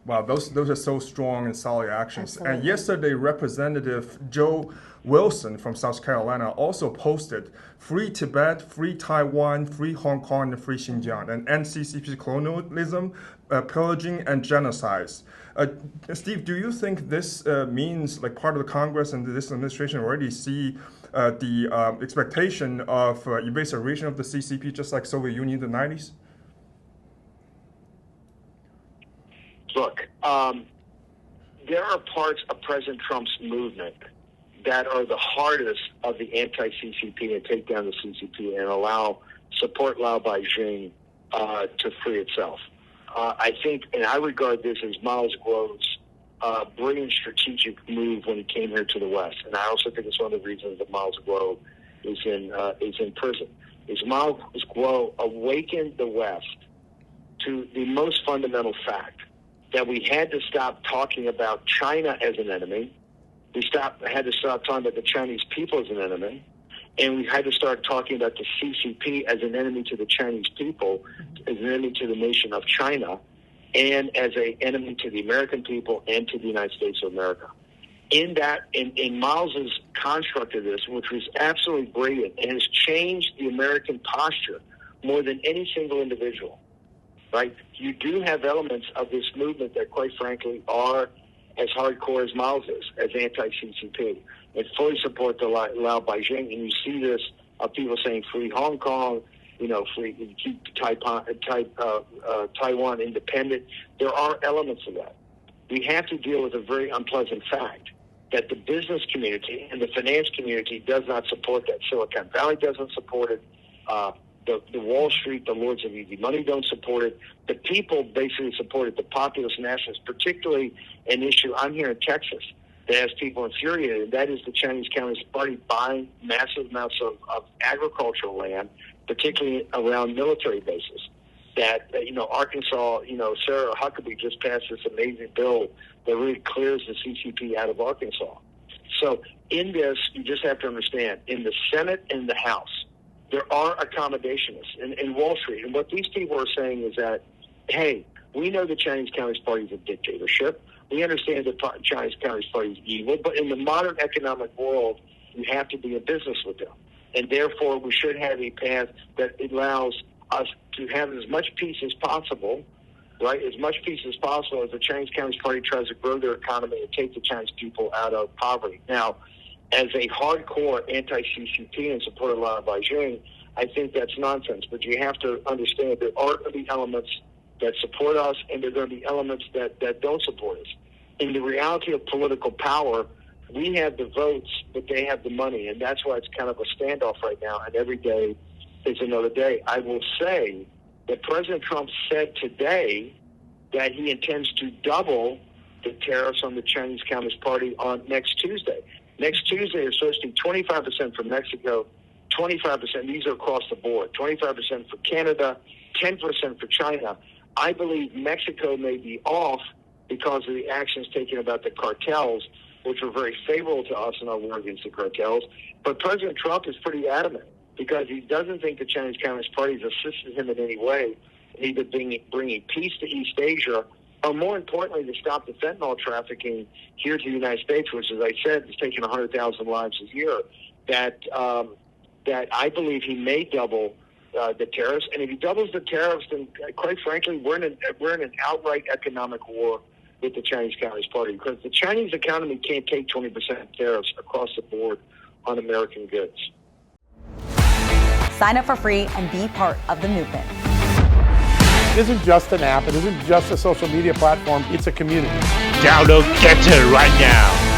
Wow, those are so strong and solid actions. Absolutely. And yesterday, Representative Joe Wilson from South Carolina also posted "Free Tibet, Free Taiwan, Free Hong Kong, and Free Xinjiang," and end CCP colonialism, pillaging, and genocides. Steve, do you think this means like part of the Congress and this administration already see the expectation of evisceration of the CCP, just like Soviet Union in the 90s? Look, there are parts of President Trump's movement that are the hardest of the anti-CCP and take down the CCP and support Lao Beijing to free itself. I think, and I regard this as Mao's Guo's brilliant strategic move when he came here to the West. And I also think it's one of the reasons that Mao's Guo is in prison. Mao's Guo awakened the West to the most fundamental fact that we had to stop talking about China as an enemy. We had to stop talking about the Chinese people as an enemy. And we had to start talking about the CCP as an enemy to the Chinese people, as an enemy to the nation of China, and as an enemy to the American people and to the United States of America. In Mao's construct of this, which was absolutely brilliant and has changed the American posture more than any single individual, right? You do have elements of this movement that, quite frankly, are as hardcore as Mao's is, as anti-CCP, and fully support the Lao Beijing. And you see this of people saying free Hong Kong, keep Taiwan independent. There are elements of that. We have to deal with a very unpleasant fact that the business community and the finance community does not support that. Silicon Valley doesn't support it. The Wall Street, the lords of easy money don't support it. The people basically support it. The populist nationalists, particularly an issue I'm here in Texas that has people infuriated, and that is the Chinese Communist Party buying massive amounts of agricultural land, particularly around military bases. That, Arkansas, Sarah Huckabee just passed this amazing bill that really clears the CCP out of Arkansas. So in this, you just have to understand, in the Senate and the House, there are accommodationists in Wall Street. And what these people are saying is that, hey, we know the Chinese Communist Party is a dictatorship. We understand the Chinese Communist Party is evil. But in the modern economic world, you have to be in business with them. And therefore, we should have a path that allows us to have as much peace as possible, right? As much peace as possible as the Chinese Communist Party tries to grow their economy and take the Chinese people out of poverty. Now, as a hardcore anti-CCP and support of Lao Beijing, I think that's nonsense. But you have to understand there are going to be elements that support us, and there are going to be elements that don't support us. In the reality of political power, we have the votes, but they have the money, and that's why it's kind of a standoff right now, and every day is another day. I will say that President Trump said today that he intends to double the tariffs on the Chinese Communist Party on next Tuesday. Next Tuesday, it's supposed to be 25% for Mexico, 25%, these are across the board, 25% for Canada, 10% for China. I believe Mexico may be off because of the actions taken about the cartels, which were very favorable to us in our war against the cartels. But President Trump is pretty adamant because he doesn't think the Chinese Communist Party has assisted him in any way, either bringing peace to East Asia, or more importantly, to stop the fentanyl trafficking here to the United States, which, as I said, is taking 100,000 lives a year. That I believe he may double the tariffs, and if he doubles the tariffs, then quite frankly, we're in an outright economic war with the Chinese Communist Party, because the Chinese economy can't take 20% tariffs across the board on American goods. Sign up for free and be part of the movement. It isn't just an app. It isn't just a social media platform. It's a community. Download Get It right now.